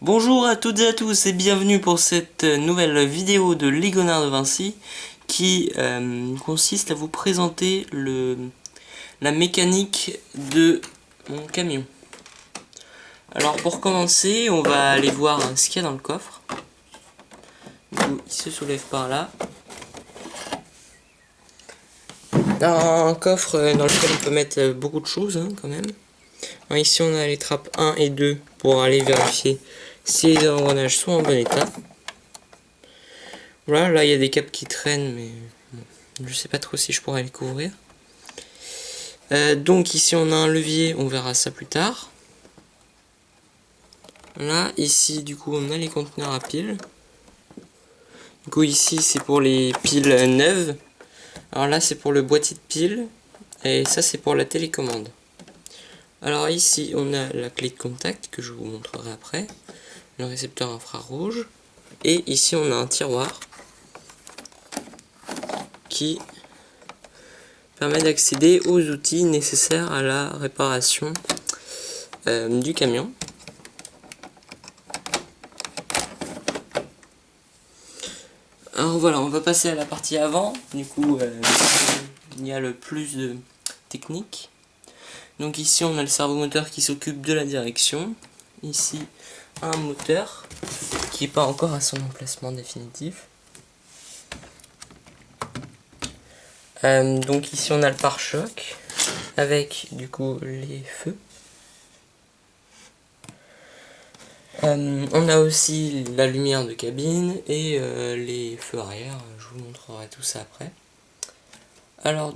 Bonjour à toutes et à tous et bienvenue pour cette nouvelle vidéo de Ligonnard de Vinci qui consiste à vous présenter la mécanique de mon camion. Alors pour commencer, on va aller voir ce qu'il y a dans le coffre. Du coup, il se soulève par là. Un coffre dans lequel on peut mettre beaucoup de choses quand même. Alors, ici on a les trappes 1 et 2 pour aller vérifier si les engrenages sont en bon état. Voilà, là il y a des câbles qui traînent, mais bon, je sais pas trop si je pourrais les couvrir. Donc ici on a un levier, on verra ça plus tard. Là, ici du coup on a les conteneurs à piles. Du coup ici c'est pour les piles neuves. Alors là c'est pour le boîtier de piles. Et ça c'est pour la télécommande. Alors ici on a la clé de contact que je vous montrerai après. Le récepteur infrarouge. Et ici on a un tiroir qui permet d'accéder aux outils nécessaires à la réparation du camion. Alors voilà, on va passer à la partie avant. Du coup, il y a le plus de technique. Donc ici on a le servomoteur qui s'occupe de la direction. Ici un moteur qui n'est pas encore à son emplacement définitif. Donc ici on a le pare-choc avec du coup les feux. On a aussi la lumière de cabine et les feux arrière. Je vous montrerai tout ça après. Alors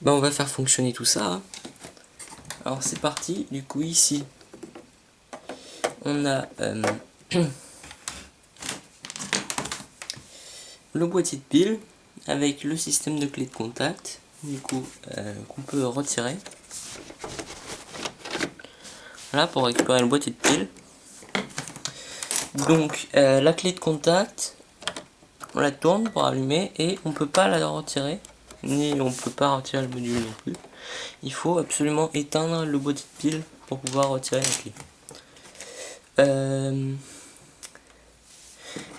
on va faire fonctionner tout ça. Alors c'est parti. Du coup ici on a le boîtier de piles avec le système de clé de contact, du coup qu'on peut retirer. Voilà pour récupérer le boîtier de piles. Donc la clé de contact, on la tourne pour allumer et on peut pas la retirer, ni on peut pas retirer le module non plus. Il faut absolument éteindre le boîtier de piles pour pouvoir retirer la clé.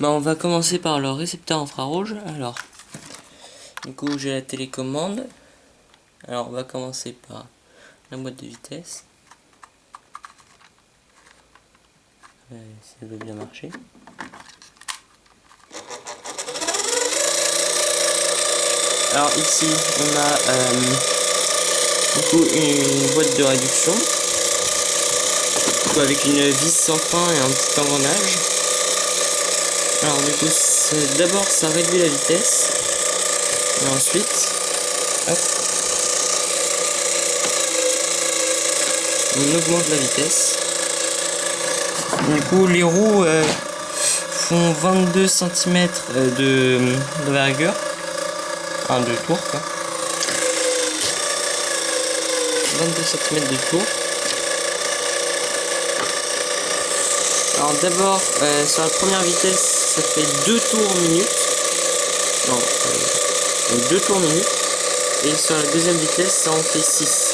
On va commencer par le récepteur infrarouge. Alors, du coup j'ai la télécommande. Alors on va commencer par la boîte de vitesse. Si elle veut bien marcher. Alors ici on a du coup une boîte de réduction, du coup, avec une vis sans fin et un petit engrenage. Alors du coup d'abord ça réduit la vitesse et ensuite hop, on augmente la vitesse. Du coup les roues font 22 cm d'envergure, enfin de tour quoi. 22 cm de tour. Alors d'abord sur la première vitesse ça fait 2 tours minute. Non, 2 tours minute. Et sur la deuxième vitesse ça en fait 6.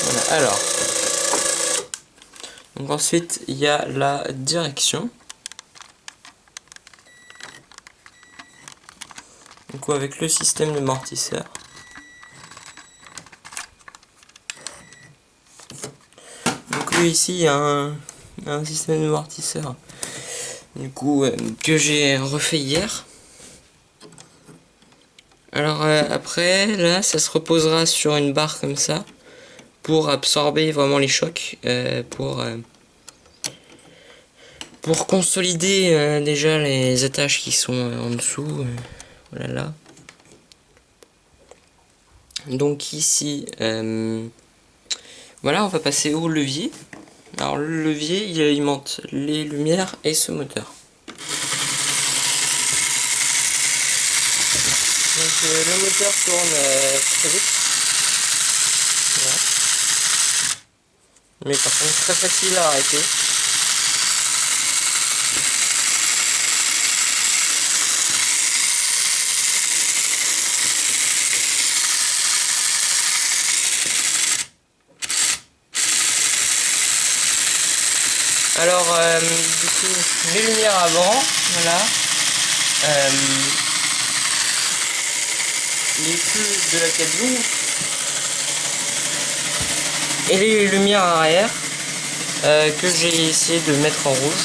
Voilà, alors. Donc ensuite il y a la direction. Du coup avec le système d'amortisseur. Donc oui, ici il y a un système d'amortisseur. Du coup que j'ai refait hier. Alors après là ça se reposera sur une barre comme ça pour absorber vraiment les chocs, pour consolider déjà les attaches qui sont en dessous. Voilà là. Donc ici voilà, on va passer au levier. Alors le levier il alimente les lumières et ce moteur. Donc le moteur tourne très vite. Voilà. Mais par contre très facile à arrêter. Alors, du coup, les lumières avant, voilà. Les feux de la cabine. Et les lumières arrière que j'ai essayé de mettre en rouge.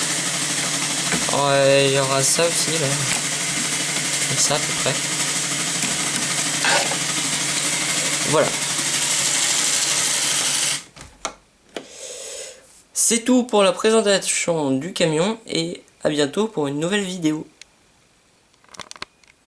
Il y aura ça aussi là. Et ça à peu près. Voilà. C'est tout pour la présentation du camion et à bientôt pour une nouvelle vidéo.